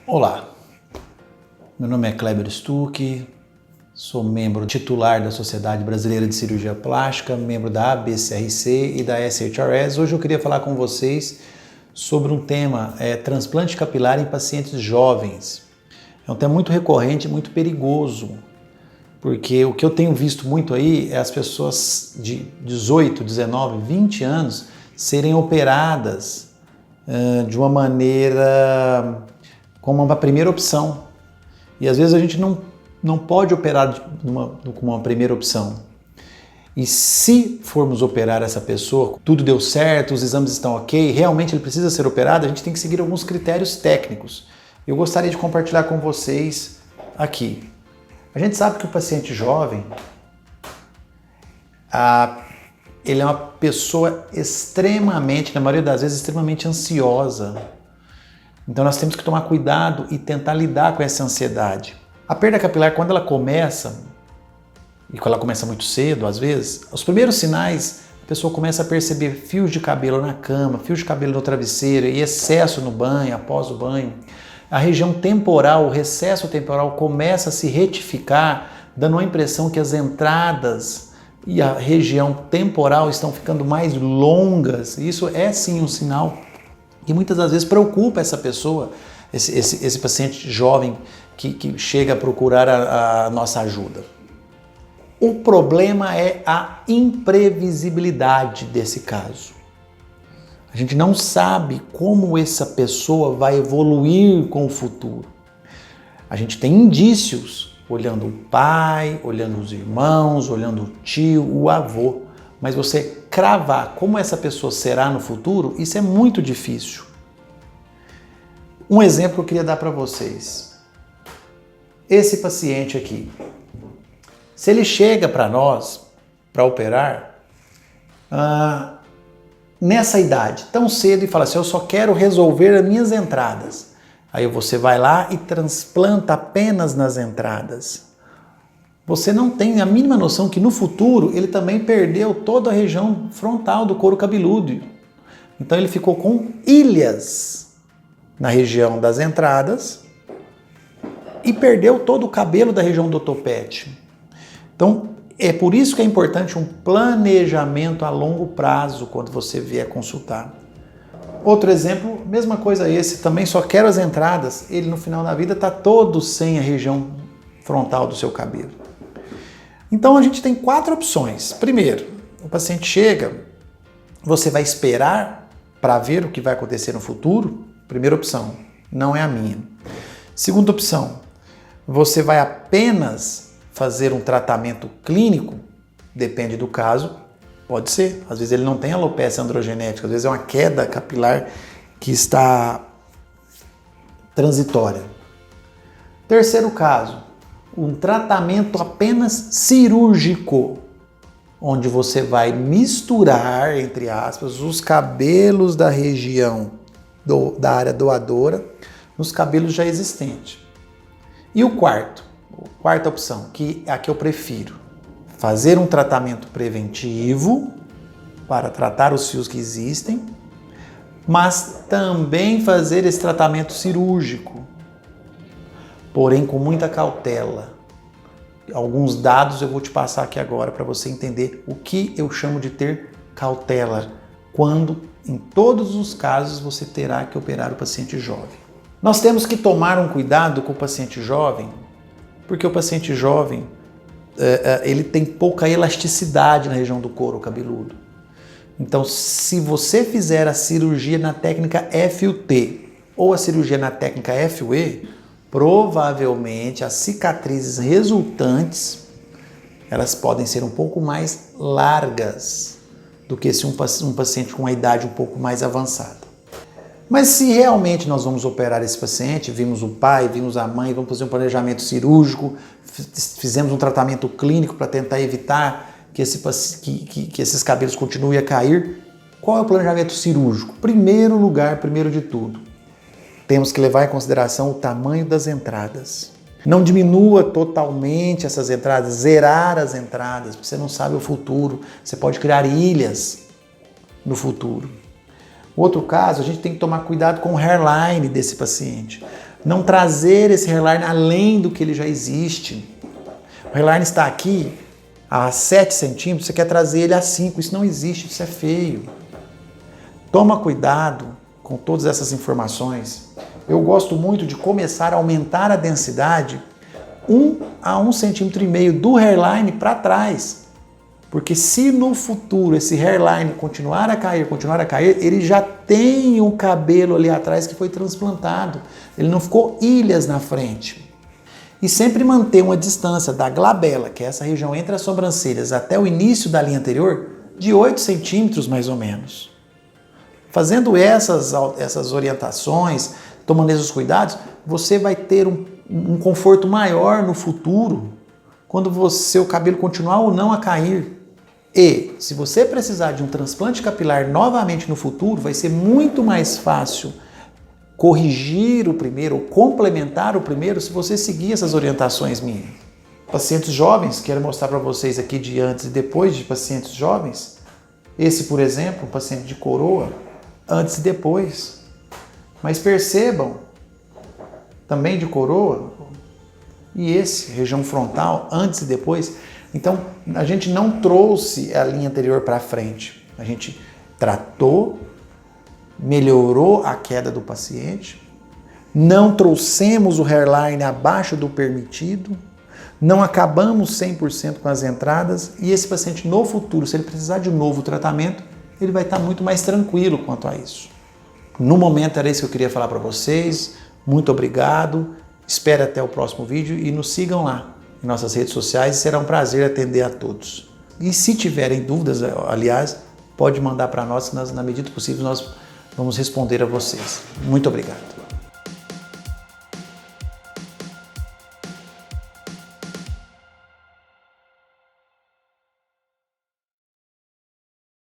Olá, meu nome é Kleber Stuck, sou membro titular da Sociedade Brasileira de Cirurgia Plástica, membro da ABCRC e da SHRS. Hoje eu queria falar com vocês sobre um tema, transplante capilar em pacientes jovens. É um tema muito recorrente e muito perigoso, porque o que eu tenho visto muito aí é as pessoas de 18, 19, 20 anos serem operadas de uma maneira como uma primeira opção. E às vezes a gente não pode operar como uma primeira opção. E se formos operar essa pessoa, tudo deu certo, os exames estão ok, realmente ele precisa ser operado, a gente tem que seguir alguns critérios técnicos. Eu gostaria de compartilhar com vocês aqui. A gente sabe que o paciente jovem, ele é uma pessoa extremamente, na maioria das vezes, extremamente ansiosa. Então nós temos que tomar cuidado e tentar lidar com essa ansiedade. A perda capilar, quando ela começa, e quando ela começa muito cedo, às vezes, os primeiros sinais, a pessoa começa a perceber fios de cabelo na cama, fios de cabelo no travesseiro e excesso no banho, após o banho. A região temporal, o recesso temporal começa a se retificar, dando a impressão que as entradas e a região temporal estão ficando mais longas. Isso é sim um sinal que muitas das vezes preocupa essa pessoa, esse paciente jovem que chega a procurar a nossa ajuda. O problema é a imprevisibilidade desse caso. A gente não sabe como essa pessoa vai evoluir com o futuro. A gente tem indícios, olhando o pai, olhando os irmãos, olhando o tio, o avô. Mas você cravar como essa pessoa será no futuro, isso é muito difícil. Um exemplo que eu queria dar para vocês. Esse paciente aqui, se ele chega para nós, para operar, nessa idade, tão cedo, e fala assim, eu só quero resolver as minhas entradas. Aí você vai lá e transplanta apenas nas entradas. Você não tem a mínima noção que no futuro ele também perdeu toda a região frontal do couro cabeludo. Então ele ficou com ilhas na região das entradas e perdeu todo o cabelo da região do topete. Então é por isso que é importante um planejamento a longo prazo quando você vier consultar. Outro exemplo, mesma coisa esse, também só quero as entradas, ele no final da vida está todo sem a região frontal do seu cabelo. Então a gente tem 4 opções. Primeiro, o paciente chega, você vai esperar para ver o que vai acontecer no futuro. Primeira opção, não é a minha. Segunda opção, você vai apenas fazer um tratamento clínico, depende do caso, pode ser. Às vezes ele não tem alopecia androgenética, às vezes é uma queda capilar que está transitória. Terceiro caso, um tratamento apenas cirúrgico, onde você vai misturar, entre aspas, os cabelos da região da área doadora nos cabelos já existentes. E a quarta opção, que é a que eu prefiro, fazer um tratamento preventivo para tratar os fios que existem, mas também fazer esse tratamento cirúrgico, porém com muita cautela. Alguns dados eu vou te passar aqui agora para você entender o que eu chamo de ter cautela, quando em todos os casos você terá que operar o paciente jovem. Nós temos que tomar um cuidado com o paciente jovem, porque o paciente jovem ele tem pouca elasticidade na região do couro cabeludo. Então, se você fizer a cirurgia na técnica FUT ou a cirurgia na técnica FUE, provavelmente as cicatrizes resultantes elas podem ser um pouco mais largas do que se um paciente com uma idade um pouco mais avançada. Mas se realmente nós vamos operar esse paciente, vimos o pai, vimos a mãe, vamos fazer um planejamento cirúrgico, fizemos um tratamento clínico para tentar evitar que esses cabelos continuem a cair, qual é o planejamento cirúrgico? Primeiro lugar, primeiro de tudo, temos que levar em consideração o tamanho das entradas. Não diminua totalmente essas entradas, zerar as entradas, porque você não sabe o futuro, você pode criar ilhas no futuro. Outro caso, a gente tem que tomar cuidado com o hairline desse paciente. Não trazer esse hairline além do que ele já existe. O hairline está aqui a 7 centímetros, você quer trazer ele a 5, isso não existe, isso é feio. Toma cuidado com todas essas informações. Eu gosto muito de começar a aumentar a densidade 1 a 1,5 centímetros do hairline para trás. Porque se no futuro esse hairline continuar a cair, ele já tem o cabelo ali atrás que foi transplantado. Ele não ficou ilhas na frente. E sempre manter uma distância da glabela, que é essa região entre as sobrancelhas, até o início da linha anterior, de 8 centímetros mais ou menos. Fazendo essas orientações, tomando esses cuidados, você vai ter um conforto maior no futuro, quando o seu cabelo continuar ou não a cair. E, se você precisar de um transplante capilar novamente no futuro, vai ser muito mais fácil corrigir o primeiro ou complementar o primeiro se você seguir essas orientações minhas. Pacientes jovens, quero mostrar para vocês aqui de antes e depois de pacientes jovens. Esse, por exemplo, um paciente de coroa, antes e depois. Mas percebam, também de coroa, e esse, região frontal, antes e depois. Então, a gente não trouxe a linha anterior para frente. A gente tratou, melhorou a queda do paciente, não trouxemos o hairline abaixo do permitido, não acabamos 100% com as entradas e esse paciente no futuro, se ele precisar de um novo tratamento, ele vai estar muito mais tranquilo quanto a isso. No momento era isso que eu queria falar para vocês. Muito obrigado, espere até o próximo vídeo e nos sigam lá em nossas redes sociais, será um prazer atender a todos. E se tiverem dúvidas, aliás, pode mandar para nós, na medida do possível nós vamos responder a vocês. Muito obrigado.